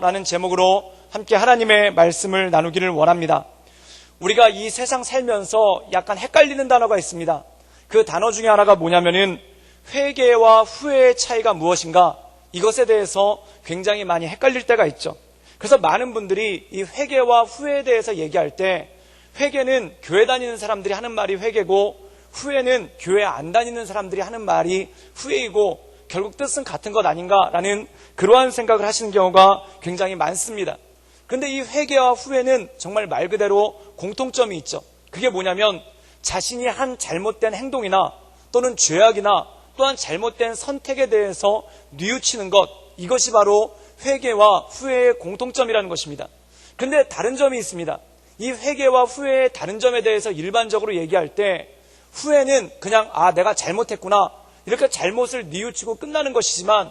라는 제목으로 함께 하나님의 말씀을 나누기를 원합니다. 우리가 이 세상 살면서 약간 헷갈리는 단어가 있습니다. 그 단어 중에 하나가 뭐냐면은 회개와 후회의 차이가 무엇인가, 이것에 대해서 굉장히 많이 헷갈릴 때가 있죠. 그래서 많은 분들이 이 회개와 후회에 대해서 얘기할 때, 회개는 교회 다니는 사람들이 하는 말이 회개고, 후회는 교회 안 다니는 사람들이 하는 말이 후회이고, 결국 뜻은 같은 것 아닌가라는 그러한 생각을 하시는 경우가 굉장히 많습니다. 그런데 이 회개와 후회는 정말 말 그대로 공통점이 있죠. 그게 뭐냐면 자신이 한 잘못된 행동이나 또는 죄악이나 또한 잘못된 선택에 대해서 뉘우치는 것, 이것이 바로 회개와 후회의 공통점이라는 것입니다. 그런데 다른 점이 있습니다. 이 회개와 후회의 다른 점에 대해서 일반적으로 얘기할 때, 후회는 그냥 내가 잘못했구나, 이렇게 잘못을 뉘우치고 끝나는 것이지만,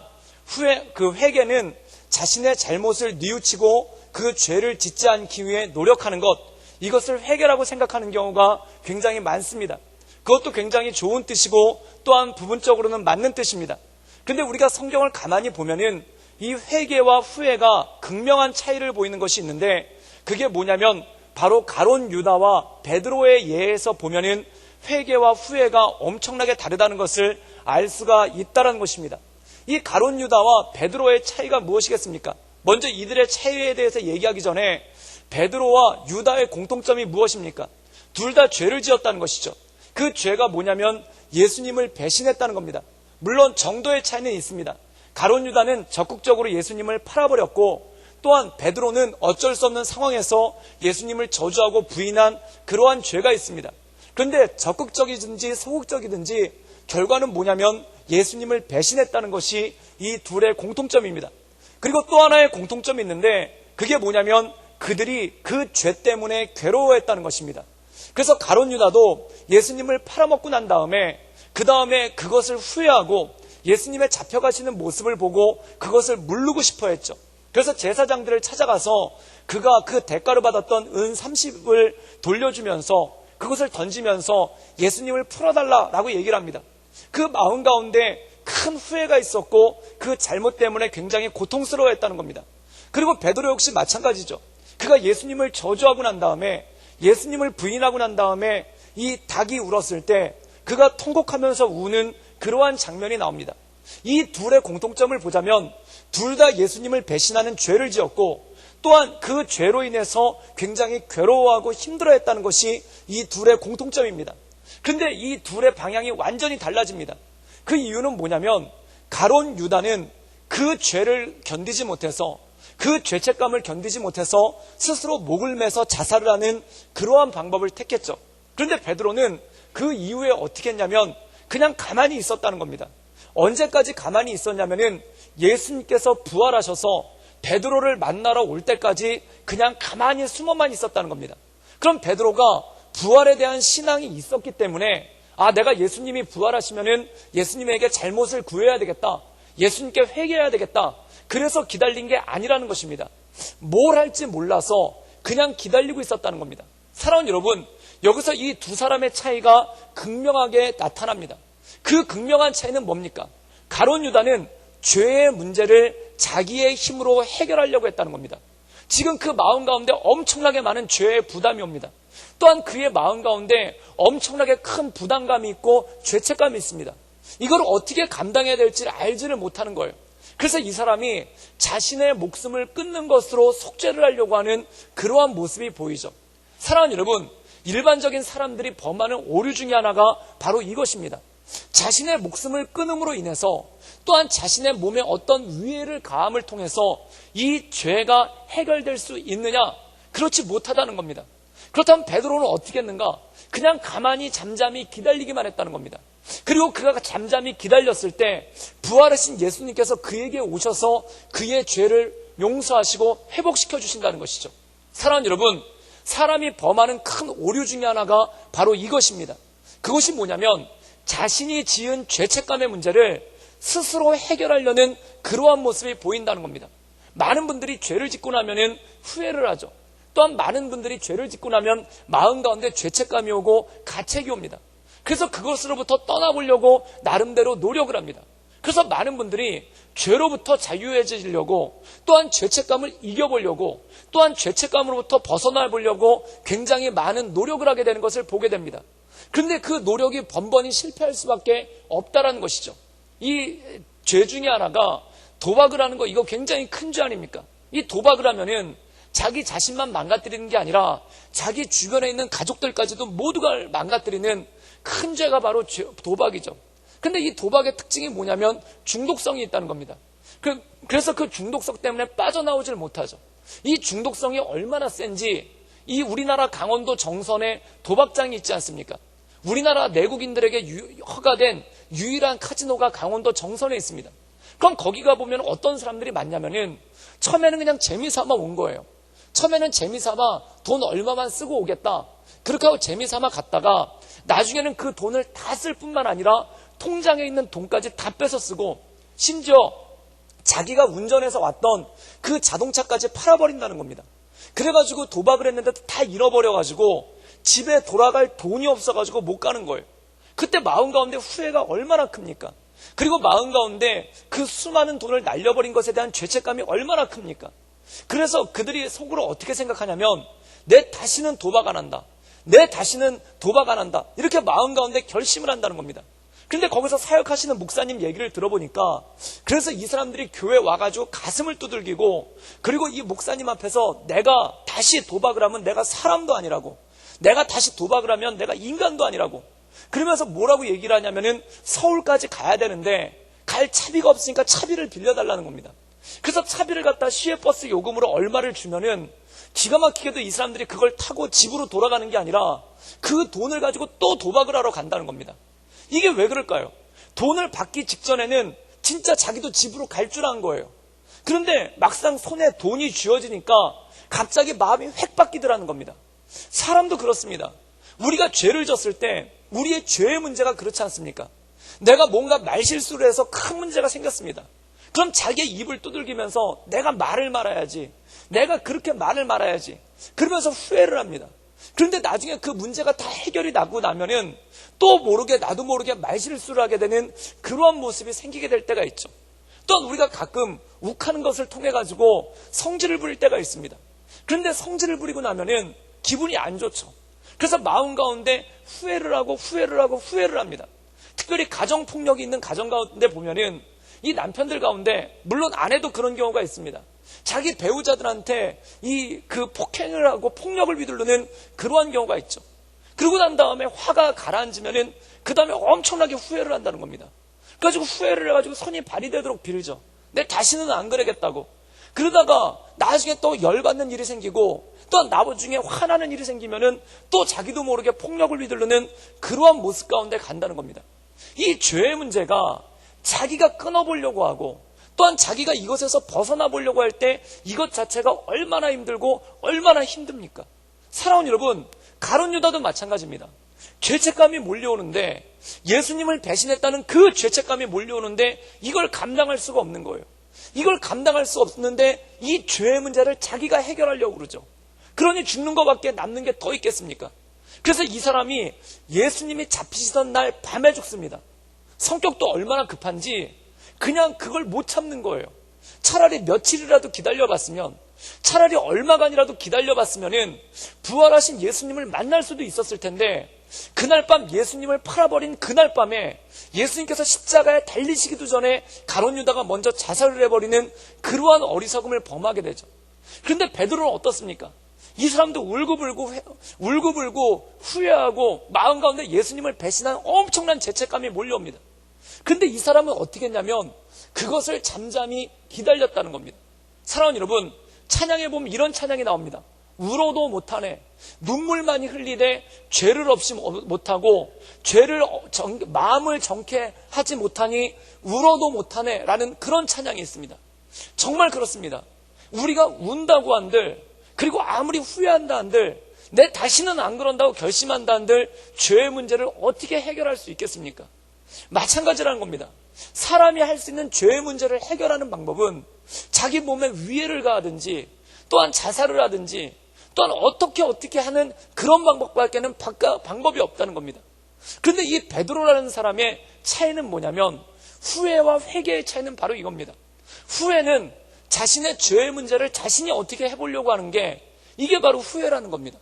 회개는 자신의 잘못을 뉘우치고 그 죄를 짓지 않기 위해 노력하는 것, 이것을 회개라고 생각하는 경우가 굉장히 많습니다. 그것도 굉장히 좋은 뜻이고 또한 부분적으로는 맞는 뜻입니다. 그런데 우리가 성경을 가만히 보면은 이 회개와 후회가 극명한 차이를 보이는 것이 있는데, 그게 뭐냐면 바로 가룟 유다와 베드로의 예에서 보면은 회개와 후회가 엄청나게 다르다는 것을 알 수가 있다는 것입니다. 이 가룟 유다와 베드로의 차이가 무엇이겠습니까? 먼저 이들의 차이에 대해서 얘기하기 전에 베드로와 유다의 공통점이 무엇입니까? 둘 다 죄를 지었다는 것이죠. 그 죄가 뭐냐면 예수님을 배신했다는 겁니다. 물론 정도의 차이는 있습니다. 가룟 유다는 적극적으로 예수님을 팔아버렸고, 또한 베드로는 어쩔 수 없는 상황에서 예수님을 저주하고 부인한 그러한 죄가 있습니다. 그런데 적극적이든지 소극적이든지 결과는 뭐냐면 예수님을 배신했다는 것이 이 둘의 공통점입니다. 그리고 또 하나의 공통점이 있는데, 그게 뭐냐면 그들이 그 죄 때문에 괴로워했다는 것입니다. 그래서 가룟 유다도 예수님을 팔아먹고 난 다음에 그 다음에 그것을 후회하고 예수님의 잡혀가시는 모습을 보고 그것을 물르고 싶어 했죠. 그래서 제사장들을 찾아가서 그가 그 대가로 받았던 은 30을 돌려주면서 그것을 던지면서 예수님을 풀어달라라고 얘기를 합니다. 그 마음 가운데 큰 후회가 있었고 그 잘못 때문에 굉장히 고통스러워했다는 겁니다. 그리고 베드로 역시 마찬가지죠. 그가 예수님을 저주하고 난 다음에, 예수님을 부인하고 난 다음에 이 닭이 울었을 때 그가 통곡하면서 우는 그러한 장면이 나옵니다. 이 둘의 공통점을 보자면 둘 다 예수님을 배신하는 죄를 지었고, 또한 그 죄로 인해서 굉장히 괴로워하고 힘들어했다는 것이 이 둘의 공통점입니다. 그런데 이 둘의 방향이 완전히 달라집니다. 그 이유는 뭐냐면 가룟 유다는 그 죄를 견디지 못해서, 그 죄책감을 견디지 못해서 스스로 목을 매서 자살을 하는 그러한 방법을 택했죠. 그런데 베드로는 그 이후에 어떻게 했냐면 그냥 가만히 있었다는 겁니다. 언제까지 가만히 있었냐면은 예수님께서 부활하셔서 베드로를 만나러 올 때까지 그냥 가만히 숨어만 있었다는 겁니다. 그럼 베드로가 부활에 대한 신앙이 있었기 때문에 내가 예수님이 부활하시면은 예수님에게 잘못을 구해야 되겠다, 예수님께 회개해야 되겠다, 그래서 기다린 게 아니라는 것입니다. 뭘 할지 몰라서 그냥 기다리고 있었다는 겁니다. 사랑하는 여러분, 여기서 이 두 사람의 차이가 극명하게 나타납니다. 그 극명한 차이는 뭡니까? 가룟 유다는 죄의 문제를 자기의 힘으로 해결하려고 했다는 겁니다. 지금 그 마음 가운데 엄청나게 많은 죄의 부담이 옵니다. 또한 그의 마음 가운데 엄청나게 큰 부담감이 있고 죄책감이 있습니다. 이걸 어떻게 감당해야 될지 알지를 못하는 거예요. 그래서 이 사람이 자신의 목숨을 끊는 것으로 속죄를 하려고 하는 그러한 모습이 보이죠. 사랑하는 여러분, 일반적인 사람들이 범하는 오류 중에 하나가 바로 이것입니다. 자신의 목숨을 끊음으로 인해서, 또한 자신의 몸에 어떤 위해를 가함을 통해서 이 죄가 해결될 수 있느냐? 그렇지 못하다는 겁니다. 그렇다면 베드로는 어떻게 했는가? 그냥 가만히 잠잠히 기다리기만 했다는 겁니다. 그리고 그가 잠잠히 기다렸을 때 부활하신 예수님께서 그에게 오셔서 그의 죄를 용서하시고 회복시켜 주신다는 것이죠. 사랑하는 여러분, 사람이 범하는 큰 오류 중에 하나가 바로 이것입니다. 그것이 뭐냐면 자신이 지은 죄책감의 문제를 스스로 해결하려는 그러한 모습이 보인다는 겁니다. 많은 분들이 죄를 짓고 나면은 후회를 하죠. 또한 많은 분들이 죄를 짓고 나면 마음 가운데 죄책감이 오고 가책이 옵니다. 그래서 그것으로부터 떠나보려고 나름대로 노력을 합니다. 그래서 많은 분들이 죄로부터 자유해지려고, 또한 죄책감을 이겨보려고, 또한 죄책감으로부터 벗어나 보려고 굉장히 많은 노력을 하게 되는 것을 보게 됩니다. 그런데 그 노력이 번번이 실패할 수밖에 없다라는 것이죠. 이 죄 중에 하나가 도박을 하는 거, 이거 굉장히 큰 죄 아닙니까? 이 도박을 하면은 자기 자신만 망가뜨리는 게 아니라 자기 주변에 있는 가족들까지도 모두가 망가뜨리는 큰 죄가 바로 도박이죠. 근데 이 도박의 특징이 뭐냐면 중독성이 있다는 겁니다. 그래서 그 중독성 때문에 빠져나오질 못하죠. 이 중독성이 얼마나 센지 이 우리나라 강원도 정선에 도박장이 있지 않습니까? 우리나라 내국인들에게 허가된 유일한 카지노가 강원도 정선에 있습니다. 그럼 거기 가보면 어떤 사람들이 많냐면은 처음에는 그냥 재미삼아 온 거예요. 처음에는 재미삼아 돈 얼마만 쓰고 오겠다. 그렇게 하고 재미삼아 갔다가 나중에는 그 돈을 다 쓸 뿐만 아니라 통장에 있는 돈까지 다 뺏어 쓰고 심지어 자기가 운전해서 왔던 그 자동차까지 팔아버린다는 겁니다. 그래가지고 도박을 했는데 다 잃어버려가지고 집에 돌아갈 돈이 없어가지고 못 가는 거예요. 그때 마음 가운데 후회가 얼마나 큽니까? 그리고 마음 가운데 그 수많은 돈을 날려버린 것에 대한 죄책감이 얼마나 큽니까? 그래서 그들이 속으로 어떻게 생각하냐면 내 다시는 도박 안 한다. 내 다시는 도박 안 한다. 이렇게 마음 가운데 결심을 한다는 겁니다. 근데 거기서 사역하시는 목사님 얘기를 들어보니까 그래서 이 사람들이 교회 와가지고 가슴을 두들기고 그리고 이 목사님 앞에서 내가 다시 도박을 하면 내가 사람도 아니라고, 내가 다시 도박을 하면 내가 인간도 아니라고, 그러면서 뭐라고 얘기를 하냐면은 서울까지 가야 되는데 갈 차비가 없으니까 차비를 빌려달라는 겁니다. 그래서 차비를 갖다 시외버스 요금으로 얼마를 주면은 기가 막히게도 이 사람들이 그걸 타고 집으로 돌아가는 게 아니라 그 돈을 가지고 또 도박을 하러 간다는 겁니다. 이게 왜 그럴까요? 돈을 받기 직전에는 진짜 자기도 집으로 갈 줄 안 거예요. 그런데 막상 손에 돈이 쥐어지니까 갑자기 마음이 획 바뀌더라는 겁니다. 사람도 그렇습니다. 우리가 죄를 졌을 때 우리의 죄의 문제가 그렇지 않습니까? 내가 뭔가 말실수를 해서 큰 문제가 생겼습니다. 그럼 자기의 입을 두들기면서 내가 말을 말아야지, 내가 그렇게 말을 말아야지, 그러면서 후회를 합니다. 그런데 나중에 그 문제가 다 해결이 나고 나면은 또 모르게 나도 모르게 말실수를 하게 되는 그러한 모습이 생기게 될 때가 있죠. 또한 우리가 가끔 욱하는 것을 통해 가지고 성질을 부릴 때가 있습니다. 그런데 성질을 부리고 나면은 기분이 안 좋죠. 그래서 마음 가운데 후회를 하고 합니다. 특별히 가정폭력이 있는 가정 가운데 보면은 이 남편들 가운데 물론 아내도 그런 경우가 있습니다. 자기 배우자들한테 그 폭행을 하고 폭력을 휘두르는 그러한 경우가 있죠. 그러고 난 다음에 화가 가라앉으면은 그 다음에 엄청나게 후회를 한다는 겁니다. 그래가지고 후회를 해가지고 손이 발이 되도록 빌죠. 내 다시는 안 그러겠다고. 그러다가 나중에 또 열받는 일이 생기고 또 나중에 화나는 일이 생기면은 또 자기도 모르게 폭력을 휘두르는 그러한 모습 가운데 간다는 겁니다. 이 죄의 문제가 자기가 끊어보려고 하고 또한 자기가 이것에서 벗어나 보려고 할 때 이것 자체가 얼마나 힘들고 얼마나 힘듭니까? 사랑하는 여러분, 가룟 유다도 마찬가지입니다. 죄책감이 몰려오는데 예수님을 배신했다는 그 죄책감이 몰려오는데 이걸 감당할 수가 없는 거예요. 이걸 감당할 수 없는데 이 죄의 문제를 자기가 해결하려고 그러죠. 그러니 죽는 것밖에 남는 게 더 있겠습니까? 그래서 이 사람이 예수님이 잡히시던 날 밤에 죽습니다. 성격도 얼마나 급한지 그냥 그걸 못 참는 거예요. 차라리 며칠이라도 기다려봤으면, 차라리 얼마간이라도 기다려봤으면은 부활하신 예수님을 만날 수도 있었을 텐데 그날 밤 예수님을 팔아버린 그날 밤에 예수님께서 십자가에 달리시기도 전에 가룟 유다가 먼저 자살을 해버리는 그러한 어리석음을 범하게 되죠. 그런데 베드로는 어떻습니까? 이 사람도 울고불고 후회하고 마음 가운데 예수님을 배신한 엄청난 죄책감이 몰려옵니다. 근데 이 사람은 어떻게 했냐면 그것을 잠잠히 기다렸다는 겁니다. 사랑하는 여러분, 찬양에 보면 이런 찬양이 나옵니다. 울어도 못하네, 눈물만이 흘리되 죄를 없이 못하고 마음을 정케 하지 못하니 울어도 못하네 라는 그런 찬양이 있습니다. 정말 그렇습니다. 우리가 운다고 한들, 그리고 아무리 후회한다 한들, 내 다시는 안 그런다고 결심한다 한들 죄의 문제를 어떻게 해결할 수 있겠습니까? 마찬가지라는 겁니다. 사람이 할 수 있는 죄의 문제를 해결하는 방법은 자기 몸에 위해를 가하든지 또한 자살을 하든지 또한 어떻게 하는 그런 방법밖에는 방법이 없다는 겁니다. 그런데 이 베드로라는 사람의 차이는 뭐냐면 후회와 회개의 차이는 바로 이겁니다. 후회는 자신의 죄의 문제를 자신이 어떻게 해보려고 하는 게, 이게 바로 후회라는 겁니다.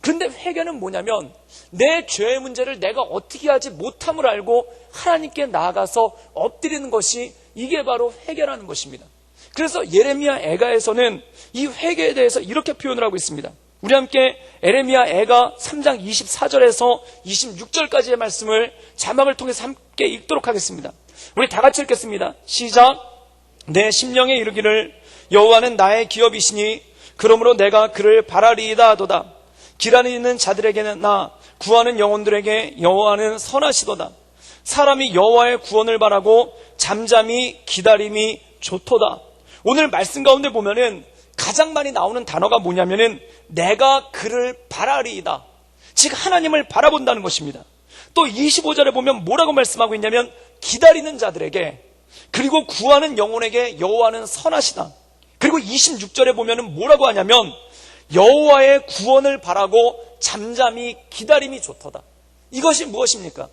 그런데 회개는 뭐냐면 내 죄의 문제를 내가 어떻게 하지 못함을 알고 하나님께 나아가서 엎드리는 것이, 이게 바로 회개라는 것입니다. 그래서 예레미야 애가에서는 이 회개에 대해서 이렇게 표현을 하고 있습니다. 우리 함께 예레미야 애가 3장 24절에서 26절까지의 말씀을 자막을 통해서 함께 읽도록 하겠습니다. 우리 다 같이 읽겠습니다. 시작. 내 심령에 이르기를 여호와는 나의 기업이시니 그러므로 내가 그를 바라리이다 하도다. 길 안에 있는 자들에게는 나, 구하는 영혼들에게 여호와는 선하시도다. 사람이 여호와의 구원을 바라고 잠잠히 기다림이 좋도다. 오늘 말씀 가운데 보면은 가장 많이 나오는 단어가 뭐냐면은 내가 그를 바라리이다. 즉 하나님을 바라본다는 것입니다. 또 25절에 보면 뭐라고 말씀하고 있냐면 기다리는 자들에게, 그리고 구하는 영혼에게 여호와는 선하시다. 그리고 26절에 보면은 뭐라고 하냐면 여호와의 구원을 바라고 잠잠히 기다림이 좋도다. 이것이 무엇입니까?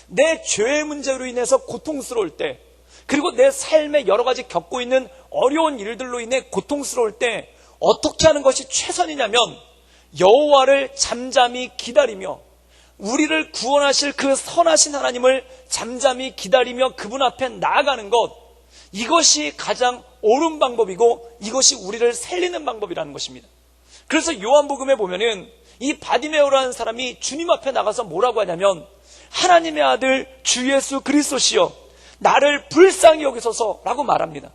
내 죄의 문제로 인해서 고통스러울 때, 그리고 내 삶에 여러 가지 겪고 있는 어려운 일들로 인해 고통스러울 때 어떻게 하는 것이 최선이냐면 여호와를 잠잠히 기다리며 우리를 구원하실 그 선하신 하나님을 잠잠히 기다리며 그분 앞에 나아가는 것, 이것이 가장 옳은 방법이고 이것이 우리를 살리는 방법이라는 것입니다. 그래서 요한복음에 보면은 이 바디메오라는 사람이 주님 앞에 나가서 뭐라고 하냐면 하나님의 아들 주 예수 그리스도시여 나를 불쌍히 여기소서라고 말합니다.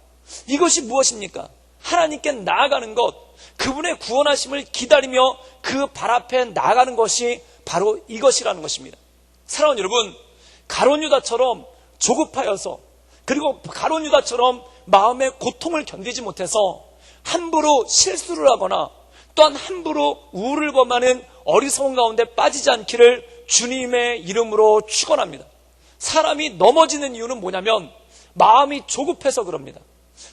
이것이 무엇입니까? 하나님께 나아가는 것, 그분의 구원하심을 기다리며 그 발 앞에 나아가는 것이 바로 이것이라는 것입니다. 사랑하는 여러분, 가룟 유다처럼 조급하여서, 그리고 가룟 유다처럼 마음의 고통을 견디지 못해서 함부로 실수를 하거나 또한 함부로 우를 범하는 어리석은 가운데 빠지지 않기를 주님의 이름으로 축원합니다. 사람이 넘어지는 이유는 뭐냐면 마음이 조급해서 그럽니다.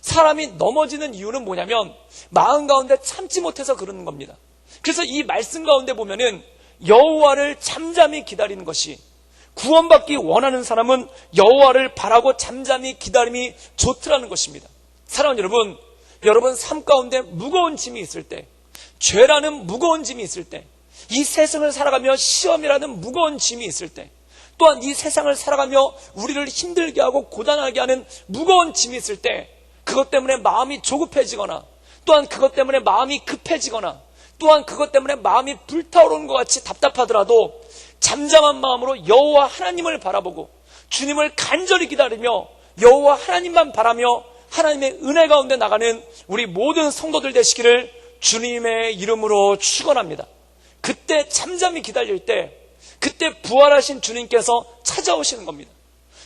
사람이 넘어지는 이유는 뭐냐면 마음 가운데 참지 못해서 그러는 겁니다. 그래서 이 말씀 가운데 보면은 여호와를 잠잠히 기다리는 것이, 구원받기 원하는 사람은 여호와를 바라고 잠잠히 기다림이 좋더라는 것입니다. 사랑하는 여러분, 여러분 삶 가운데 무거운 짐이 있을 때, 죄라는 무거운 짐이 있을 때, 이 세상을 살아가며 시험이라는 무거운 짐이 있을 때, 또한 이 세상을 살아가며 우리를 힘들게 하고 고단하게 하는 무거운 짐이 있을 때, 그것 때문에 마음이 조급해지거나 또한 그것 때문에 마음이 급해지거나 또한 그것 때문에 마음이 불타오르는 것 같이 답답하더라도 잠잠한 마음으로 여호와 하나님을 바라보고 주님을 간절히 기다리며 여호와 하나님만 바라며 하나님의 은혜 가운데 나가는 우리 모든 성도들 되시기를 주님의 이름으로 축원합니다. 그때 잠잠히 기다릴 때, 그때 부활하신 주님께서 찾아오시는 겁니다.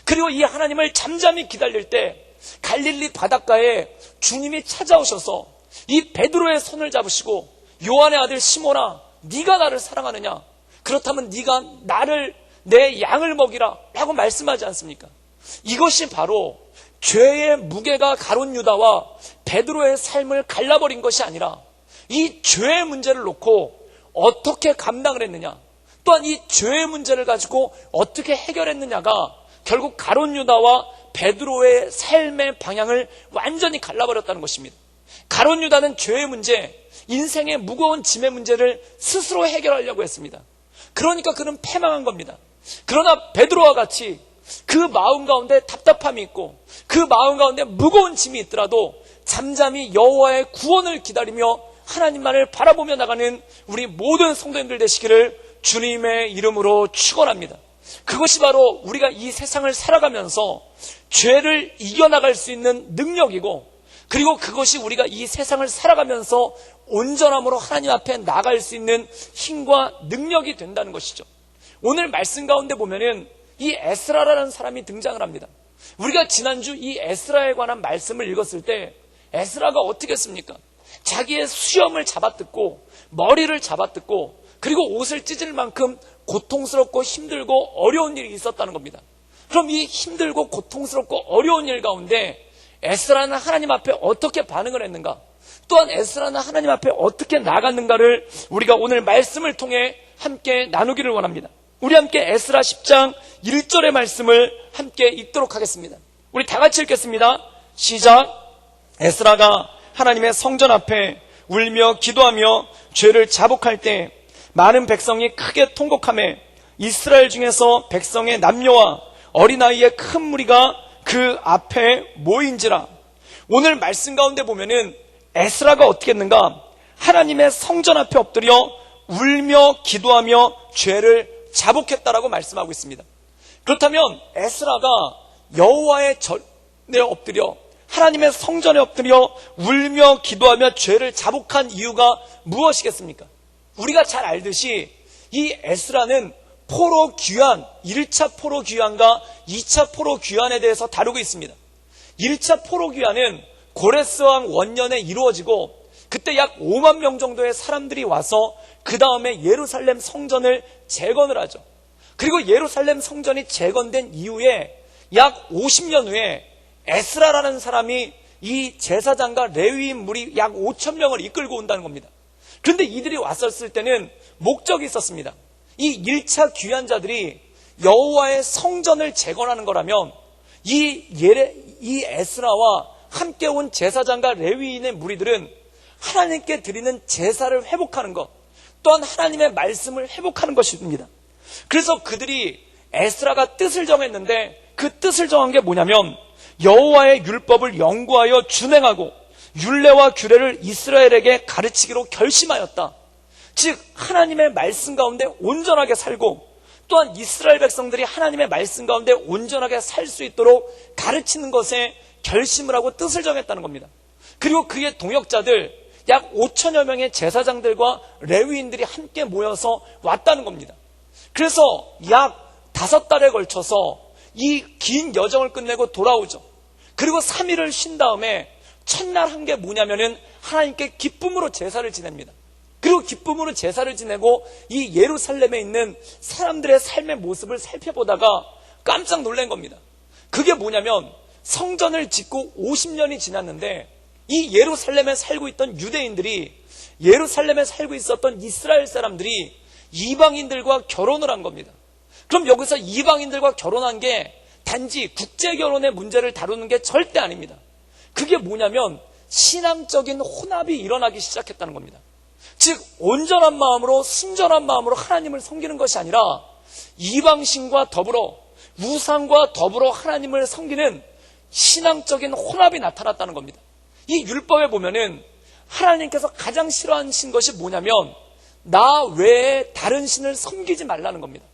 그리고 이 하나님을 잠잠히 기다릴 때 갈릴리 바닷가에 주님이 찾아오셔서 이 베드로의 손을 잡으시고 요한의 아들 시몬아, 네가 나를 사랑하느냐? 그렇다면 네가 나를, 내 양을 먹이라 라고 말씀하지 않습니까? 이것이 바로 죄의 무게가 가룟 유다와 베드로의 삶을 갈라버린 것이 아니라 이 죄의 문제를 놓고 어떻게 감당을 했느냐, 또한 이 죄의 문제를 가지고 어떻게 해결했느냐가 결국 가룟 유다와 베드로의 삶의 방향을 완전히 갈라버렸다는 것입니다. 가룟 유다는 죄의 문제, 인생의 무거운 짐의 문제를 스스로 해결하려고 했습니다. 그러니까 그는 패망한 겁니다. 그러나 베드로와 같이 그 마음 가운데 답답함이 있고 그 마음 가운데 무거운 짐이 있더라도 잠잠히 여호와의 구원을 기다리며 하나님만을 바라보며 나가는 우리 모든 성도님들 되시기를 주님의 이름으로 축원합니다. 그것이 바로 우리가 이 세상을 살아가면서 죄를 이겨나갈 수 있는 능력이고, 그리고 그것이 우리가 이 세상을 살아가면서 온전함으로 하나님 앞에 나갈 수 있는 힘과 능력이 된다는 것이죠. 오늘 말씀 가운데 보면은 이 에스라라는 사람이 등장을 합니다. 우리가 지난주 이 에스라에 관한 말씀을 읽었을 때 에스라가 어떻게 했습니까? 자기의 수염을 잡아뜯고 머리를 잡아뜯고 그리고 옷을 찢을 만큼 고통스럽고 힘들고 어려운 일이 있었다는 겁니다. 그럼 이 힘들고 고통스럽고 어려운 일 가운데 에스라는 하나님 앞에 어떻게 반응을 했는가, 또한 에스라는 하나님 앞에 어떻게 나갔는가를 우리가 오늘 말씀을 통해 함께 나누기를 원합니다. 우리 함께 에스라 10장 1절의 말씀을 함께 읽도록 하겠습니다. 우리 다 같이 읽겠습니다. 시작. 에스라가 하나님의 성전 앞에 울며 기도하며 죄를 자복할 때 많은 백성이 크게 통곡하며 이스라엘 중에서 백성의 남녀와 어린아이의 큰 무리가 그 앞에 모인지라. 오늘 말씀 가운데 보면은 에스라가 어떻게 했는가? 하나님의 성전 앞에 엎드려 울며 기도하며 죄를 자복했다라고 말씀하고 있습니다. 그렇다면 에스라가 여호와의 전에 엎드려 하나님의 성전에 엎드려 울며 기도하며 죄를 자복한 이유가 무엇이겠습니까? 우리가 잘 알듯이 이 에스라는 포로 귀환, 1차 포로 귀환과 2차 포로 귀환에 대해서 다루고 있습니다. 1차 포로 귀환은 고레스왕 원년에 이루어지고 그때 약 5만 명 정도의 사람들이 와서 그 다음에 예루살렘 성전을 재건을 하죠. 그리고 예루살렘 성전이 재건된 이후에 약 50년 후에 에스라라는 사람이 이 제사장과 레위인 무리 약 5천 명을 이끌고 온다는 겁니다. 그런데 이들이 왔었을 때는 목적이 있었습니다. 이 1차 귀환자들이 여호와의 성전을 재건하는 거라면 이 에스라와 함께 온 제사장과 레위인의 무리들은 하나님께 드리는 제사를 회복하는 것, 또한 하나님의 말씀을 회복하는 것입니다. 그래서 그들이 에스라가 뜻을 정했는데 그 뜻을 정한 게 뭐냐면 여호와의 율법을 연구하여 준행하고 율례와 규례를 이스라엘에게 가르치기로 결심하였다. 즉 하나님의 말씀 가운데 온전하게 살고 또한 이스라엘 백성들이 하나님의 말씀 가운데 온전하게 살 수 있도록 가르치는 것에 결심을 하고 뜻을 정했다는 겁니다. 그리고 그의 동역자들 약 5천여 명의 제사장들과 레위인들이 함께 모여서 왔다는 겁니다. 그래서 약 5달에 걸쳐서 이 긴 여정을 끝내고 돌아오죠. 그리고 3일을 쉰 다음에 첫날 한 게 뭐냐면은 하나님께 기쁨으로 제사를 지냅니다. 그리고 기쁨으로 제사를 지내고 이 예루살렘에 있는 사람들의 삶의 모습을 살펴보다가 깜짝 놀란 겁니다. 그게 뭐냐면 성전을 짓고 50년이 지났는데 이 예루살렘에 살고 있던 유대인들이 예루살렘에 살고 있었던 이스라엘 사람들이 이방인들과 결혼을 한 겁니다. 그럼 여기서 이방인들과 결혼한 게 단지 국제결혼의 문제를 다루는 게 절대 아닙니다. 그게 뭐냐면 신앙적인 혼합이 일어나기 시작했다는 겁니다. 즉 온전한 마음으로 순전한 마음으로 하나님을 섬기는 것이 아니라 이방신과 더불어 우상과 더불어 하나님을 섬기는 신앙적인 혼합이 나타났다는 겁니다. 이 율법에 보면은 하나님께서 가장 싫어하신 것이 뭐냐면 나 외에 다른 신을 섬기지 말라는 겁니다.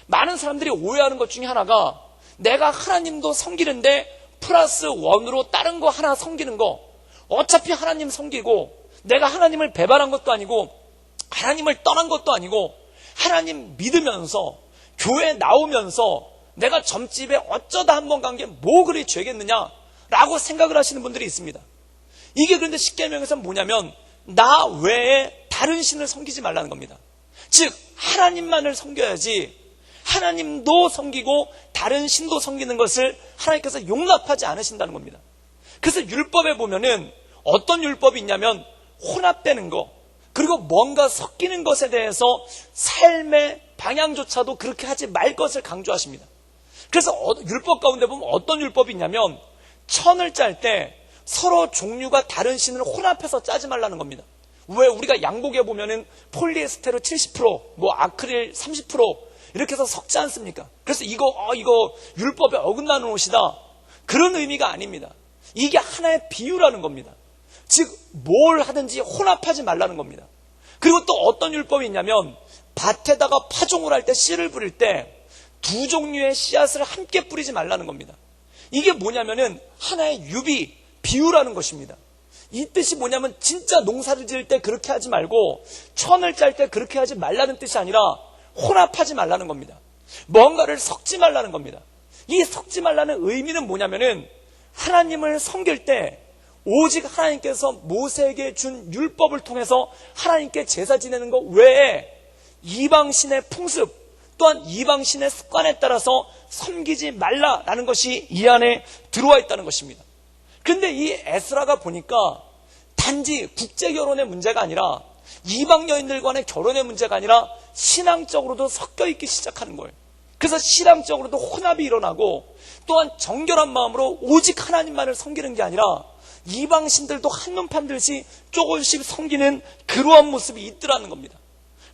많은 사람들이 오해하는 것 중에 하나가 내가 하나님도 섬기는데 플러스 원으로 다른 거 하나 섬기는 거, 어차피 하나님 섬기고 내가 하나님을 배반한 것도 아니고 하나님을 떠난 것도 아니고 하나님 믿으면서 교회 나오면서 내가 점집에 어쩌다 한번 간 게 뭐 그리 죄겠느냐라고 생각을 하시는 분들이 있습니다. 이게 그런데 십계명에서는 뭐냐면 나 외에 다른 신을 섬기지 말라는 겁니다. 즉 하나님만을 섬겨야지 하나님도 섬기고 다른 신도 섬기는 것을 하나님께서 용납하지 않으신다는 겁니다. 그래서 율법에 보면은 어떤 율법이 있냐면 혼합되는 거, 그리고 뭔가 섞이는 것에 대해서 삶의 방향조차도 그렇게 하지 말 것을 강조하십니다. 그래서 율법 가운데 보면 어떤 율법이 있냐면 천을 짤 때 서로 종류가 다른 신을 혼합해서 짜지 말라는 겁니다. 왜 우리가 양복에 보면은 폴리에스테르 70%, 뭐 아크릴 30% 이렇게 해서 섞지 않습니까? 그래서 이거 율법에 어긋나는 옷이다. 그런 의미가 아닙니다. 이게 하나의 비유라는 겁니다. 즉 뭘 하든지 혼합하지 말라는 겁니다. 그리고 또 어떤 율법이 있냐면 밭에다가 파종을 할 때 씨를 뿌릴 때 두 종류의 씨앗을 함께 뿌리지 말라는 겁니다. 이게 뭐냐면은 하나의 유비, 비유라는 것입니다. 이 뜻이 뭐냐면 진짜 농사를 지을 때 그렇게 하지 말고 천을 짤 때 그렇게 하지 말라는 뜻이 아니라 혼합하지 말라는 겁니다. 뭔가를 섞지 말라는 겁니다. 이 섞지 말라는 의미는 뭐냐면은 하나님을 섬길 때 오직 하나님께서 모세에게 준 율법을 통해서 하나님께 제사 지내는 것 외에 이방신의 풍습 또한 이방신의 습관에 따라서 섬기지 말라라는 것이 이 안에 들어와 있다는 것입니다. 그런데 이 에스라가 보니까 단지 국제결혼의 문제가 아니라 이방 여인들 간의 결혼의 문제가 아니라 신앙적으로도 섞여 있기 시작하는 거예요. 그래서 신앙적으로도 혼합이 일어나고 또한 정결한 마음으로 오직 하나님만을 섬기는 게 아니라 이방신들도 한눈 판듯이 조금씩 섬기는 그러한 모습이 있더라는 겁니다.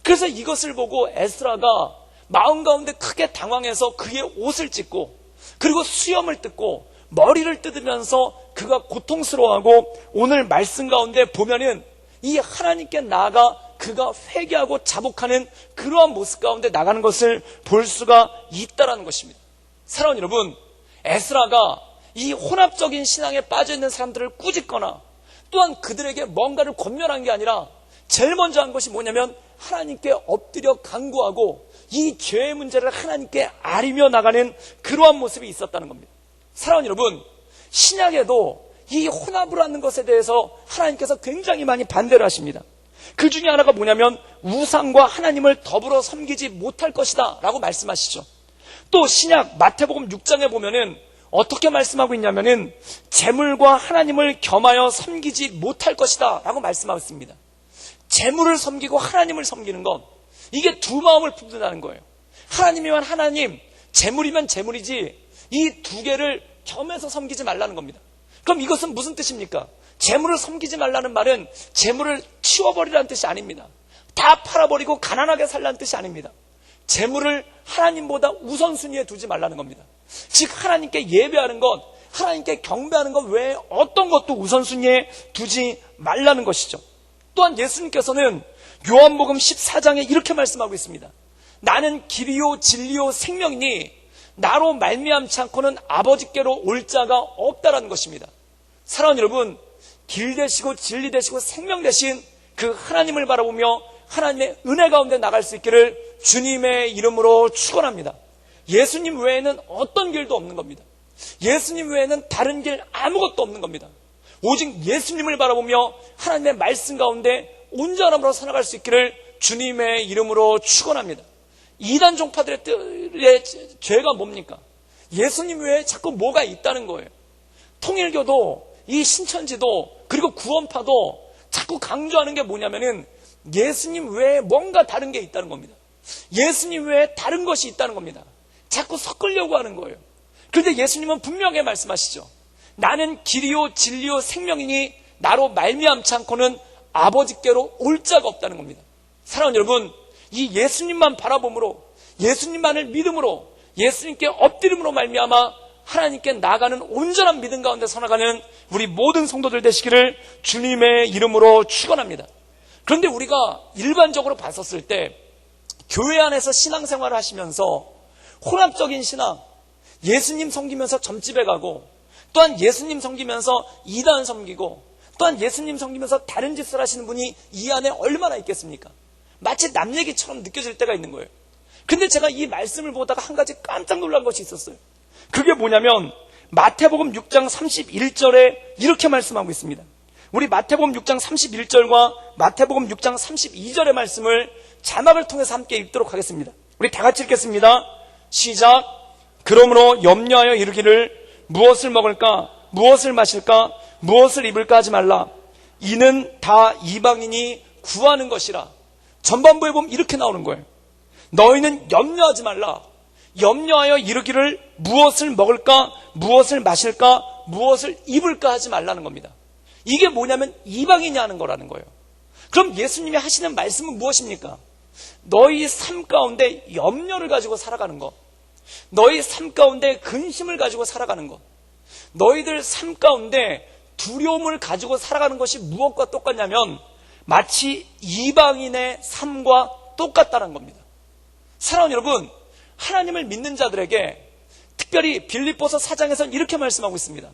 그래서 이것을 보고 에스라가 마음 가운데 크게 당황해서 그의 옷을 찢고 그리고 수염을 뜯고 머리를 뜯으면서 그가 고통스러워하고 오늘 말씀 가운데 보면은 이 하나님께 나아가 그가 회개하고 자복하는 그러한 모습 가운데 나가는 것을 볼 수가 있다라는 것입니다. 사랑하는 여러분, 에스라가 이 혼합적인 신앙에 빠져있는 사람들을 꾸짖거나 또한 그들에게 뭔가를 권면한 게 아니라 제일 먼저 한 것이 뭐냐면 하나님께 엎드려 간구하고 이 죄의 문제를 하나님께 아리며 나가는 그러한 모습이 있었다는 겁니다. 사랑하는 여러분, 신약에도 이 혼합을 하는 것에 대해서 하나님께서 굉장히 많이 반대를 하십니다. 그 중에 하나가 뭐냐면 우상과 하나님을 더불어 섬기지 못할 것이다 라고 말씀하시죠. 또 신약 마태복음 6장에 보면은 어떻게 말씀하고 있냐면은 재물과 하나님을 겸하여 섬기지 못할 것이다 라고 말씀하고 있습니다. 재물을 섬기고 하나님을 섬기는 건 이게 두 마음을 품는다는 거예요. 하나님이면 하나님, 재물이면 재물이지 이 두 개를 겸해서 섬기지 말라는 겁니다. 그럼 이것은 무슨 뜻입니까? 재물을 섬기지 말라는 말은 재물을 치워버리라는 뜻이 아닙니다. 다 팔아버리고 가난하게 살라는 뜻이 아닙니다. 재물을 하나님보다 우선순위에 두지 말라는 겁니다. 즉 하나님께 예배하는 것, 하나님께 경배하는 것 외에 어떤 것도 우선순위에 두지 말라는 것이죠. 또한 예수님께서는 요한복음 14장에 이렇게 말씀하고 있습니다. 나는 길이요 진리요 생명이니 나로 말미암지 않고는 아버지께로 올 자가 없다라는 것입니다. 사랑하는 여러분, 길 되시고 진리 되시고 생명 되신 그 하나님을 바라보며 하나님의 은혜 가운데 나갈 수 있기를 주님의 이름으로 축원합니다. 예수님 외에는 어떤 길도 없는 겁니다. 예수님 외에는 다른 길 아무것도 없는 겁니다. 오직 예수님을 바라보며 하나님의 말씀 가운데 온전함으로 살아갈 수 있기를 주님의 이름으로 축원합니다. 이단 종파들의 죄가 뭡니까? 예수님 외에 자꾸 뭐가 있다는 거예요. 통일교도 이 신천지도 그리고 구원파도 자꾸 강조하는 게 뭐냐면은 예수님 외에 뭔가 다른 게 있다는 겁니다. 예수님 외에 다른 것이 있다는 겁니다. 자꾸 섞으려고 하는 거예요. 그런데 예수님은 분명하게 말씀하시죠. 나는 길이요 진리요 생명이니 나로 말미암지 않고는 아버지께로 올 자가 없다는 겁니다. 사랑하는 여러분, 이 예수님만 바라봄으로 예수님만을 믿음으로 예수님께 엎드림으로 말미암아 하나님께 나아가는 온전한 믿음 가운데 살아가는 우리 모든 성도들 되시기를 주님의 이름으로 축원합니다. 그런데 우리가 일반적으로 봤었을 때 교회 안에서 신앙생활을 하시면서 혼합적인 신앙, 예수님 섬기면서 점집에 가고 또한 예수님 섬기면서 이단 섬기고 또한 예수님 섬기면서 다른 짓을 하시는 분이 이 안에 얼마나 있겠습니까? 마치 남 얘기처럼 느껴질 때가 있는 거예요. 근데 제가 이 말씀을 보다가 한 가지 깜짝 놀란 것이 있었어요. 그게 뭐냐면 마태복음 6장 31절에 이렇게 말씀하고 있습니다. 우리 마태복음 6장 31절과 마태복음 6장 32절의 말씀을 자막을 통해서 함께 읽도록 하겠습니다. 우리 다 같이 읽겠습니다. 시작. 그러므로 염려하여 이르기를 무엇을 먹을까 무엇을 마실까 무엇을 입을까 하지 말라. 이는 다 이방인이 구하는 것이라. 전반부에 보면 이렇게 나오는 거예요. 너희는 염려하지 말라. 염려하여 이르기를 무엇을 먹을까 무엇을 마실까 무엇을 입을까 하지 말라는 겁니다. 이게 뭐냐면 이방인이 하는 거라는 거예요. 그럼 예수님이 하시는 말씀은 무엇입니까? 너희 삶 가운데 염려를 가지고 살아가는 것, 너희 삶 가운데 근심을 가지고 살아가는 것, 너희들 삶 가운데 두려움을 가지고 살아가는 것이 무엇과 똑같냐면 마치 이방인의 삶과 똑같다는 겁니다. 사랑하는 여러분, 하나님을 믿는 자들에게 특별히 빌립보서 4장에서는 이렇게 말씀하고 있습니다.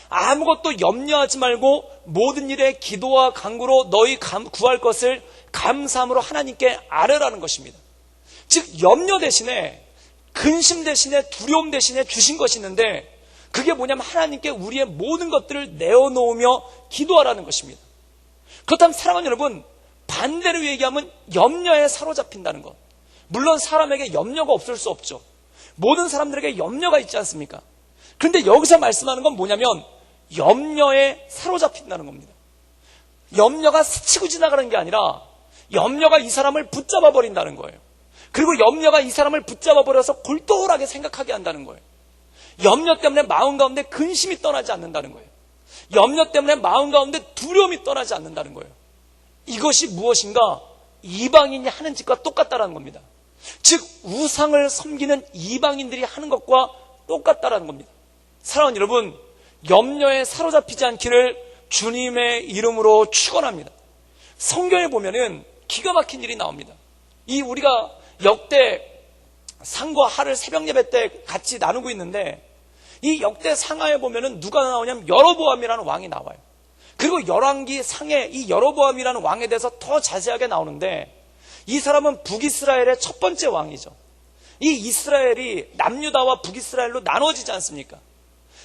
아무것도 염려하지 말고 모든 일에 기도와 간구로 너희 구할 것을 감사함으로 하나님께 아뢰라는 것입니다. 즉 염려 대신에 근심 대신에 두려움 대신에 주신 것이 있는데 그게 뭐냐면 하나님께 우리의 모든 것들을 내어놓으며 기도하라는 것입니다. 그렇다면 사랑하는 여러분, 반대로 얘기하면 염려에 사로잡힌다는 것. 물론 사람에게 염려가 없을 수 없죠. 모든 사람들에게 염려가 있지 않습니까? 그런데 여기서 말씀하는 건 뭐냐면 염려에 사로잡힌다는 겁니다. 염려가 스치고 지나가는 게 아니라 염려가 이 사람을 붙잡아 버린다는 거예요. 그리고 염려가 이 사람을 붙잡아 버려서 골똘하게 생각하게 한다는 거예요. 염려 때문에 마음 가운데 근심이 떠나지 않는다는 거예요. 염려 때문에 마음 가운데 두려움이 떠나지 않는다는 거예요. 이것이 무엇인가? 이방인이 하는 짓과 똑같다는 겁니다. 즉 우상을 섬기는 이방인들이 하는 것과 똑같다는 겁니다. 사랑하는 여러분, 염려에 사로잡히지 않기를 주님의 이름으로 축원합니다. 성경에 보면은 기가 막힌 일이 나옵니다. 이 우리가 역대 상과 하를 새벽 예배 때 같이 나누고 있는데, 이 역대 상하에 보면은 누가 나오냐면 여로보암이라는 왕이 나와요. 그리고 열왕기 상에 이 여로보암이라는 왕에 대해서 더 자세하게 나오는데, 이 사람은 북이스라엘의 첫 번째 왕이죠. 이 이스라엘이 남유다와 북이스라엘로 나눠지지 않습니까?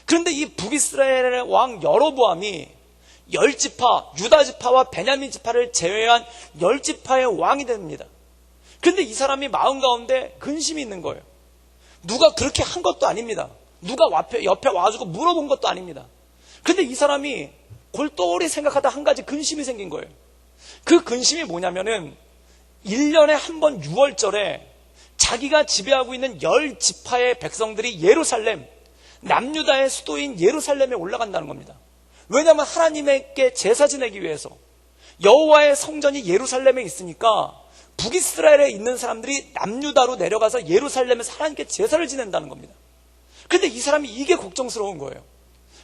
그런데 이 북이스라엘의 왕 여로보암이 10지파, 유다지파와 베냐민 지파를 제외한 10지파의 왕이 됩니다. 그런데 이 사람이 마음 가운데 근심이 있는 거예요. 누가 그렇게 한 것도 아닙니다. 누가 옆에 와가지고 물어본 것도 아닙니다. 그런데 이 사람이 골똘히 생각하다 한 가지 근심이 생긴 거예요. 그 근심이 뭐냐면은 1년에 한 번 6월절에 자기가 지배하고 있는 10지파의 백성들이 예루살렘, 남유다의 수도인 예루살렘에 올라간다는 겁니다. 왜냐하면 하나님께 제사 지내기 위해서 여호와의 성전이 예루살렘에 있으니까 북이스라엘에 있는 사람들이 남유다로 내려가서 예루살렘에서 하나님께 제사를 지낸다는 겁니다. 그런데 이 사람이 이게 걱정스러운 거예요.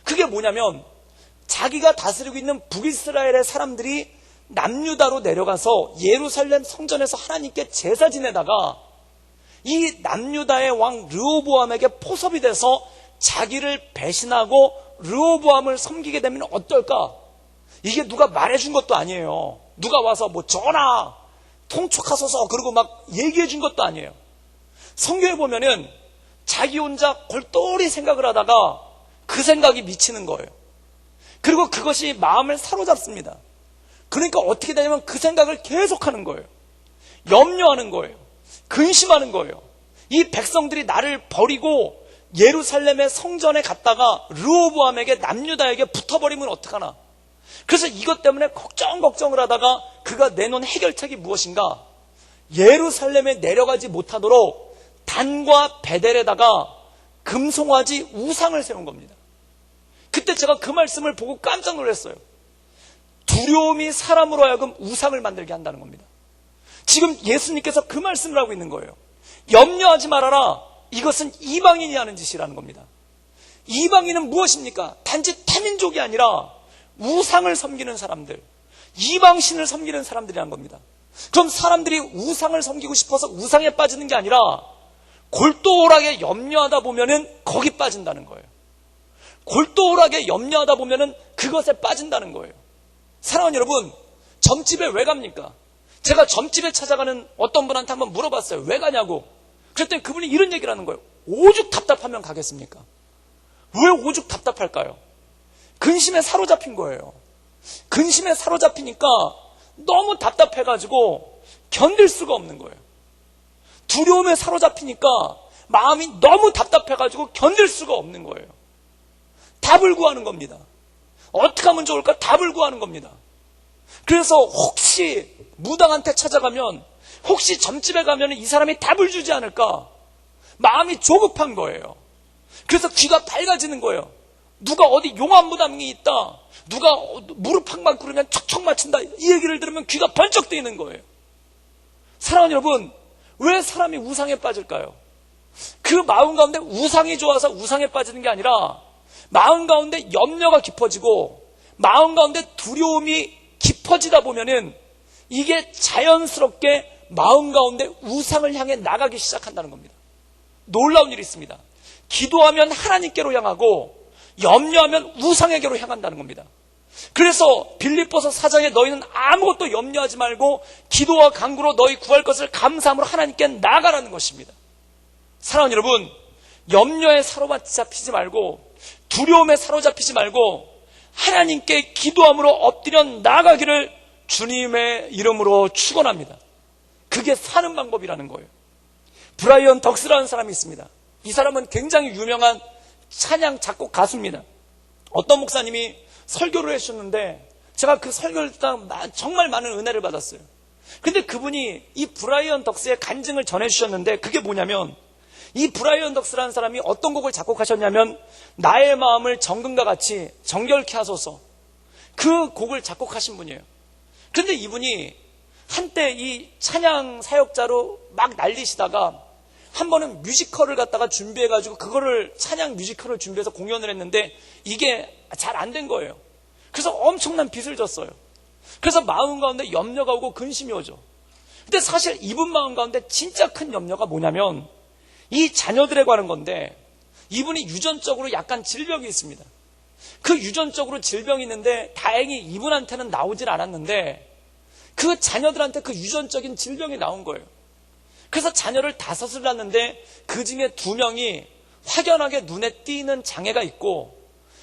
그게 뭐냐면 자기가 다스리고 있는 북이스라엘의 사람들이 남유다로 내려가서 예루살렘 성전에서 하나님께 제사 지내다가 이 남유다의 왕 르호보암에게 포섭이 돼서 자기를 배신하고 르호보암을 섬기게 되면 어떨까? 이게 누가 말해준 것도 아니에요. 누가 와서 뭐 전하 통촉하소서 그러고 막 얘기해 준 것도 아니에요. 성경에 보면은 자기 혼자 골똘히 생각을 하다가 그 생각이 미치는 거예요. 그리고 그것이 마음을 사로잡습니다. 그러니까 어떻게 되냐면 그 생각을 계속하는 거예요. 염려하는 거예요. 근심하는 거예요. 이 백성들이 나를 버리고 예루살렘의 성전에 갔다가 르호보암에게 남유다에게 붙어버리면 어떡하나. 그래서 이것 때문에 걱정을 하다가 그가 내놓은 해결책이 무엇인가? 예루살렘에 내려가지 못하도록 단과 베델에다가 금송아지 우상을 세운 겁니다. 그때 제가 그 말씀을 보고 깜짝 놀랐어요. 두려움이 사람으로 하여금 우상을 만들게 한다는 겁니다. 지금 예수님께서 그 말씀을 하고 있는 거예요. 염려하지 말아라. 이것은 이방인이 하는 짓이라는 겁니다. 이방인은 무엇입니까? 단지 타민족이 아니라 우상을 섬기는 사람들, 이방신을 섬기는 사람들이라는 겁니다. 그럼 사람들이 우상을 섬기고 싶어서 우상에 빠지는 게 아니라 골똘하게 염려하다 보면은 거기 빠진다는 거예요. 골똘하게 염려하다 보면은 그것에 빠진다는 거예요. 사랑하는 여러분, 점집에 왜 갑니까? 제가 점집에 찾아가는 어떤 분한테 한번 물어봤어요. 왜 가냐고. 그랬더니 그분이 이런 얘기를 하는 거예요. 오죽 답답하면 가겠습니까? 왜 오죽 답답할까요? 근심에 사로잡힌 거예요. 근심에 사로잡히니까 너무 답답해가지고 견딜 수가 없는 거예요. 두려움에 사로잡히니까 마음이 너무 답답해가지고 견딜 수가 없는 거예요. 답을 구하는 겁니다. 어떻게 하면 좋을까? 답을 구하는 겁니다. 그래서 혹시 무당한테 찾아가면, 혹시 점집에 가면 이 사람이 답을 주지 않을까? 마음이 조급한 거예요. 그래서 귀가 밝아지는 거예요. 누가 어디 용암무당이 있다, 누가 무릎 한방 꿇으면 척척 맞춘다, 이 얘기를 들으면 귀가 번쩍 뜨이는 거예요. 사랑하는 여러분, 왜 사람이 우상에 빠질까요? 그 마음 가운데 우상이 좋아서 우상에 빠지는 게 아니라 마음 가운데 염려가 깊어지고 마음 가운데 두려움이 깊어지다 보면은 이게 자연스럽게 마음 가운데 우상을 향해 나가기 시작한다는 겁니다. 놀라운 일이 있습니다. 기도하면 하나님께로 향하고 염려하면 우상에게로 향한다는 겁니다. 그래서 빌립보서 4장에 너희는 아무것도 염려하지 말고 기도와 간구로 너희 구할 것을 감사함으로 하나님께 나아가라는 것입니다. 사랑하는 여러분, 염려에 사로잡히지 말고 두려움에 사로잡히지 말고 하나님께 기도함으로 엎드려 나아가기를 주님의 이름으로 축원합니다. 그게 사는 방법이라는 거예요. 브라이언 덕스라는 사람이 있습니다. 이 사람은 굉장히 유명한 찬양 작곡 가수입니다. 어떤 목사님이 설교를 해주셨는데 제가 그 설교를 듣다 정말 많은 은혜를 받았어요. 근데 그분이 이 브라이언 덕스의 간증을 전해주셨는데 그게 뭐냐면 이 브라이언 덕스라는 사람이 어떤 곡을 작곡하셨냐면 나의 마음을 정금과 같이 정결케 하소서, 그 곡을 작곡하신 분이에요. 그런데 이분이 한때 이 찬양 사역자로 막 날리시다가 한 번은 뮤지컬을 갖다가 준비해가지고 그거를 찬양 뮤지컬을 준비해서 공연을 했는데 이게 잘 안 된 거예요. 그래서 엄청난 빚을 졌어요. 그래서 마음 가운데 염려가 오고 근심이 오죠. 근데 사실 이분 마음 가운데 진짜 큰 염려가 뭐냐면 이 자녀들에 관한 건데, 이분이 유전적으로 약간 질병이 있습니다. 그 유전적으로 질병이 있는데 다행히 이분한테는 나오질 않았는데 그 자녀들한테 그 유전적인 질병이 나온 거예요. 그래서 자녀를 5을 낳았는데 그 중에 2명이 확연하게 눈에 띄는 장애가 있고,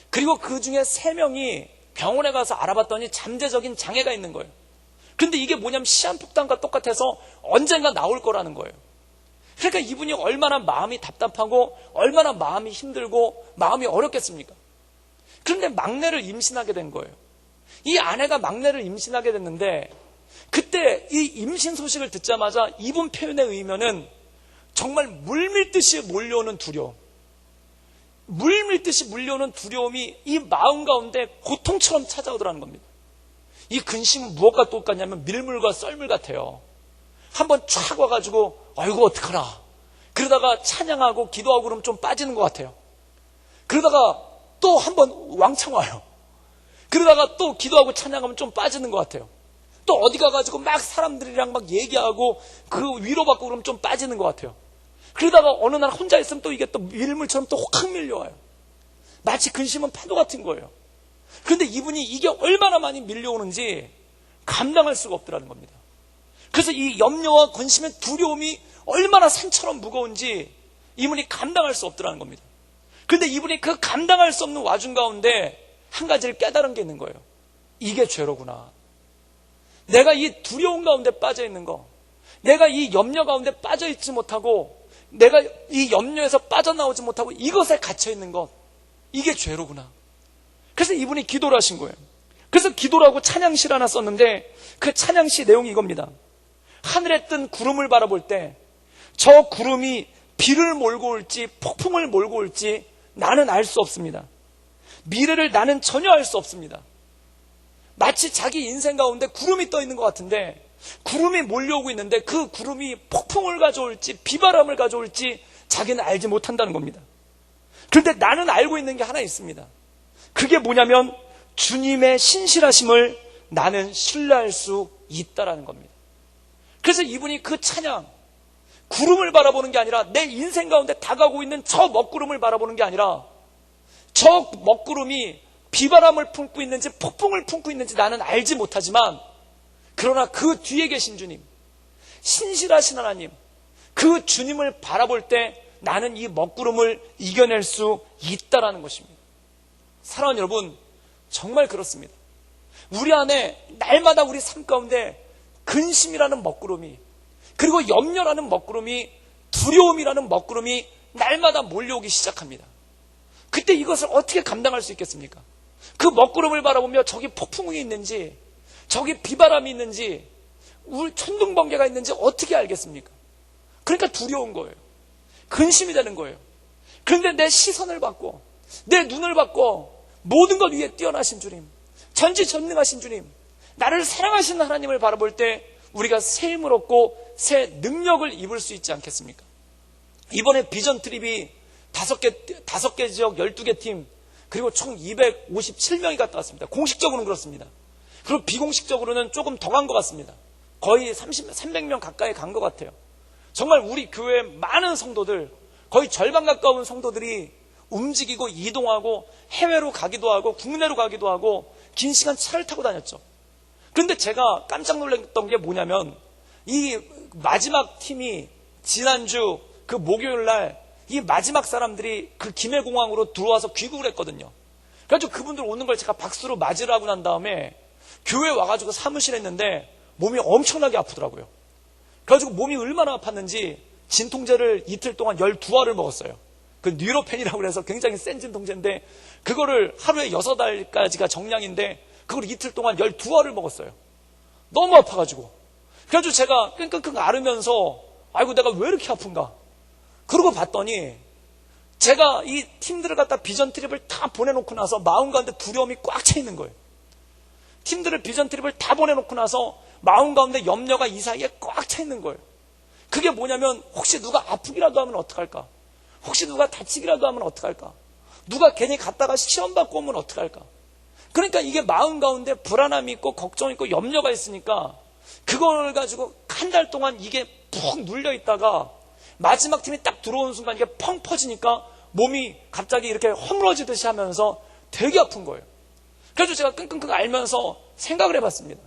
그리고 그 중에 3명이 병원에 가서 알아봤더니 잠재적인 장애가 있는 거예요. 근데 이게 뭐냐면 시한폭탄과 똑같아서 언젠가 나올 거라는 거예요. 그러니까 이분이 얼마나 마음이 답답하고 얼마나 마음이 힘들고 마음이 어렵겠습니까? 그런데 막내를 임신하게 된 거예요. 이 아내가 막내를 임신하게 됐는데 그때 이 임신 소식을 듣자마자 이분 표현에 의하면은 정말 물밀듯이 몰려오는 두려움, 물밀듯이 몰려오는 두려움이 이 마음 가운데 고통처럼 찾아오더라는 겁니다. 이 근심은 무엇과 똑같냐면 밀물과 썰물 같아요. 한번 촥 와가지고 아이고 어떡하나, 그러다가 찬양하고 기도하고 그러면 좀 빠지는 것 같아요. 그러다가 또 한번 왕창 와요. 그러다가 또 기도하고 찬양하면 좀 빠지는 것 같아요. 또 어디 가가지고 막 사람들이랑 막 얘기하고 그 위로받고 그러면 좀 빠지는 것 같아요. 그러다가 어느 날 혼자 있으면 또 이게 또 밀물처럼 또 확 밀려와요. 마치 근심은 파도 같은 거예요. 그런데 이분이 이게 얼마나 많이 밀려오는지 감당할 수가 없더라는 겁니다. 그래서 이 염려와 근심의 두려움이 얼마나 산처럼 무거운지 이분이 감당할 수 없더라는 겁니다. 그런데 이분이 그 감당할 수 없는 와중 가운데 한 가지를 깨달은 게 있는 거예요. 이게 죄로구나. 내가 이 두려움 가운데 빠져 있는 거, 내가 이 염려 가운데 빠져 있지 못하고, 내가 이 염려에서 빠져나오지 못하고 이것에 갇혀 있는 것, 이게 죄로구나. 그래서 이분이 기도를 하신 거예요. 그래서 기도를 하고 찬양시를 하나 썼는데 그 찬양시 내용이 이겁니다. 하늘에 뜬 구름을 바라볼 때 저 구름이 비를 몰고 올지 폭풍을 몰고 올지 나는 알 수 없습니다. 미래를 나는 전혀 알 수 없습니다. 마치 자기 인생 가운데 구름이 떠 있는 것 같은데 구름이 몰려오고 있는데 그 구름이 폭풍을 가져올지 비바람을 가져올지 자기는 알지 못한다는 겁니다. 그런데 나는 알고 있는 게 하나 있습니다. 그게 뭐냐면 주님의 신실하심을 나는 신뢰할 수 있다라는 겁니다. 그래서 이분이 그 찬양, 구름을 바라보는 게 아니라 내 인생 가운데 다가오고 있는 저 먹구름을 바라보는 게 아니라 저 먹구름이 비바람을 품고 있는지 폭풍을 품고 있는지 나는 알지 못하지만, 그러나 그 뒤에 계신 주님, 신실하신 하나님, 그 주님을 바라볼 때 나는 이 먹구름을 이겨낼 수 있다라는 것입니다. 사랑하는 여러분, 정말 그렇습니다. 우리 안에 날마다 우리 삶 가운데 근심이라는 먹구름이, 그리고 염려라는 먹구름이, 두려움이라는 먹구름이 날마다 몰려오기 시작합니다. 그때 이것을 어떻게 감당할 수 있겠습니까? 그 먹구름을 바라보며 저기 폭풍이 있는지, 저기 비바람이 있는지, 천둥번개가 있는지 어떻게 알겠습니까? 그러니까 두려운 거예요. 근심이 되는 거예요. 그런데 내 시선을 받고 내 눈을 받고 모든 것 위에 뛰어나신 주님, 전지전능하신 주님, 나를 사랑하시는 하나님을 바라볼 때 우리가 새 힘을 얻고 새 능력을 입을 수 있지 않겠습니까? 이번에 비전 트립이 5개 지역 12개 팀, 그리고 총 257명이 갔다 왔습니다. 공식적으로는 그렇습니다. 그리고 비공식적으로는 조금 더 간 것 같습니다. 거의 300명 가까이 간 것 같아요. 정말 우리 교회 많은 성도들, 거의 절반 가까운 성도들이 움직이고 이동하고 해외로 가기도 하고 국내로 가기도 하고 긴 시간 차를 타고 다녔죠. 그런데 제가 깜짝 놀랐던 게 뭐냐면 이 마지막 팀이 지난주 그 목요일 날 이 마지막 사람들이 그 김해공항으로 들어와서 귀국을 했거든요. 그래가지고 그분들 오는 걸 제가 박수로 맞이를 하고 난 다음에 교회 와가지고 사무실에 있는데 몸이 엄청나게 아프더라고요. 그래가지고 몸이 얼마나 아팠는지 진통제를 이틀 동안 12알을 먹었어요. 그 뉴로펜이라고 해서 굉장히 센 진통제인데 그거를 하루에 6알까지가 정량인데 그걸 이틀 동안 12알을 먹었어요. 너무 아파가지고. 그래가지고 제가 끙끙끙 앓으면서 아이고 내가 왜 이렇게 아픈가. 그러고 봤더니 제가 이 팀들을 갖다 비전 트립을 다 보내놓고 나서 마음 가운데 두려움이 꽉 차 있는 거예요. 팀들을 비전 트립을 다 보내놓고 나서 마음 가운데 염려가 이 사이에 꽉 차 있는 거예요. 그게 뭐냐면 혹시 누가 아프기라도 하면 어떡할까? 혹시 누가 다치기라도 하면 어떡할까? 누가 괜히 갔다가 시험 받고 오면 어떡할까? 그러니까 이게 마음 가운데 불안함이 있고 걱정이 있고 염려가 있으니까 그걸 가지고 한 달 동안 이게 푹 눌려 있다가 마지막 팀이 딱 들어오는 순간 이게 펑 퍼지니까 몸이 갑자기 이렇게 허물어지듯이 하면서 되게 아픈 거예요. 그래서 제가 끙끙끙 앓면서 생각을 해봤습니다.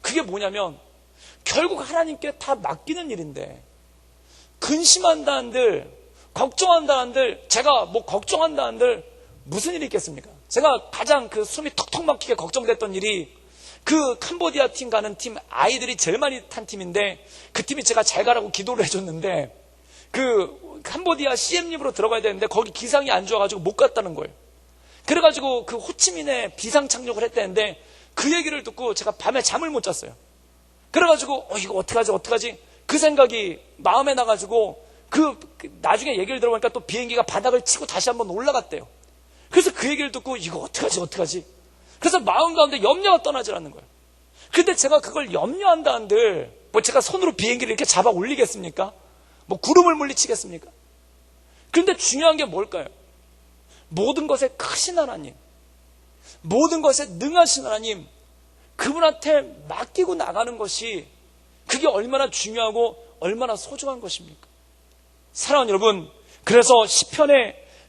그게 뭐냐면 결국 하나님께 다 맡기는 일인데 근심한다 한들 걱정한다 한들 제가 뭐 걱정한다 한들 무슨 일이 있겠습니까? 제가 가장 그 숨이 턱턱 막히게 걱정됐던 일이 그 캄보디아 팀 가는 팀 아이들이 제일 많이 탄 팀인데 그 팀이 제가 잘 가라고 기도를 해줬는데 그 캄보디아 CM립으로 들어가야 되는데 거기 기상이 안 좋아가지고 못 갔다는 거예요. 그래가지고 그 호치민에 비상 착륙을 했다는데 그 얘기를 듣고 제가 밤에 잠을 못 잤어요. 그래가지고 이거 어떡하지 그 생각이 마음에 나가지고 나중에 얘기를 들어보니까 또 비행기가 바닥을 치고 다시 한번 올라갔대요. 그래서 그 얘기를 듣고 이거 어떡하지 그래서 마음 가운데 염려가 떠나질 않는 거예요. 근데 제가 그걸 염려한다 한들 뭐 제가 손으로 비행기를 이렇게 잡아 올리겠습니까? 뭐 구름을 물리치겠습니까? 그런데 중요한 게 뭘까요? 모든 것에 크신 하나님, 모든 것에 능하신 하나님, 그분한테 맡기고 나가는 것이 그게 얼마나 중요하고 얼마나 소중한 것입니까? 사랑하는 여러분, 그래서 시편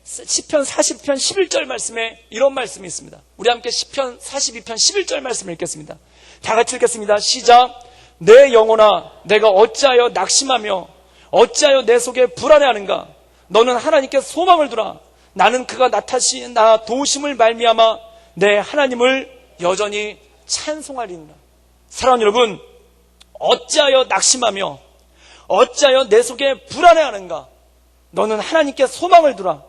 40편 11절 말씀에 이런 말씀이 있습니다. 우리 함께 시편 42편 11절 말씀을 읽겠습니다. 다 같이 읽겠습니다. 시작. 내 영혼아 내가 어찌하여 낙심하며 어찌하여 내 속에 불안해하는가? 너는 하나님께 소망을 두라. 나는 그가 나 도우심을 말미암아 내 하나님을 여전히 찬송하리라. 사랑하는 여러분, 어찌하여 낙심하며 어찌하여 내 속에 불안해하는가? 너는 하나님께 소망을 두라.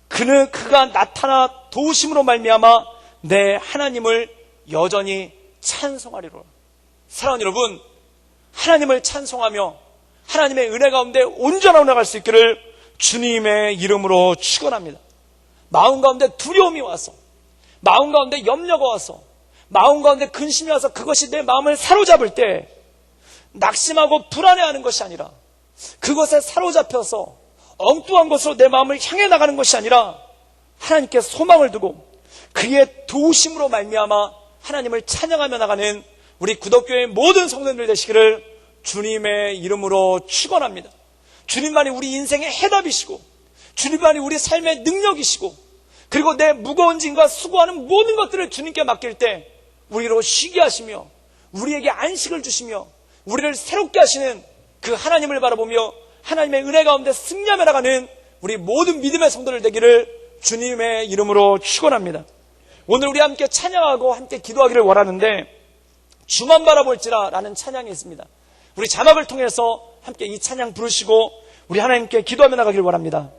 그가 나타나 도우심으로 말미암아 내 하나님을 여전히 찬송하리로라. 사랑하는 여러분, 하나님을 찬송하며 하나님의 은혜 가운데 온전하게 나갈 수 있기를 주님의 이름으로 축원합니다. 마음 가운데 두려움이 와서, 마음 가운데 염려가 와서, 마음 가운데 근심이 와서 그것이 내 마음을 사로잡을 때 낙심하고 불안해하는 것이 아니라 그것에 사로잡혀서 엉뚱한 것으로 내 마음을 향해 나가는 것이 아니라 하나님께 소망을 두고 그의 도우심으로 말미암아 하나님을 찬양하며 나가는 우리 구덕교회의 모든 성도님들 되시기를 주님의 이름으로 축원합니다. 주님만이 우리 인생의 해답이시고 주님만이 우리 삶의 능력이시고 그리고 내 무거운 짐과 수고하는 모든 것들을 주님께 맡길 때 우리로 쉬게 하시며 우리에게 안식을 주시며 우리를 새롭게 하시는 그 하나님을 바라보며 하나님의 은혜 가운데 승리하며 나가는 우리 모든 믿음의 성도들 되기를 주님의 이름으로 축원합니다. 오늘 우리 함께 찬양하고 함께 기도하기를 원하는데 주만 바라볼지라 라는 찬양이 있습니다. 우리 자막을 통해서 함께 이 찬양 부르시고 우리 하나님께 기도하며 나가기를 원합니다.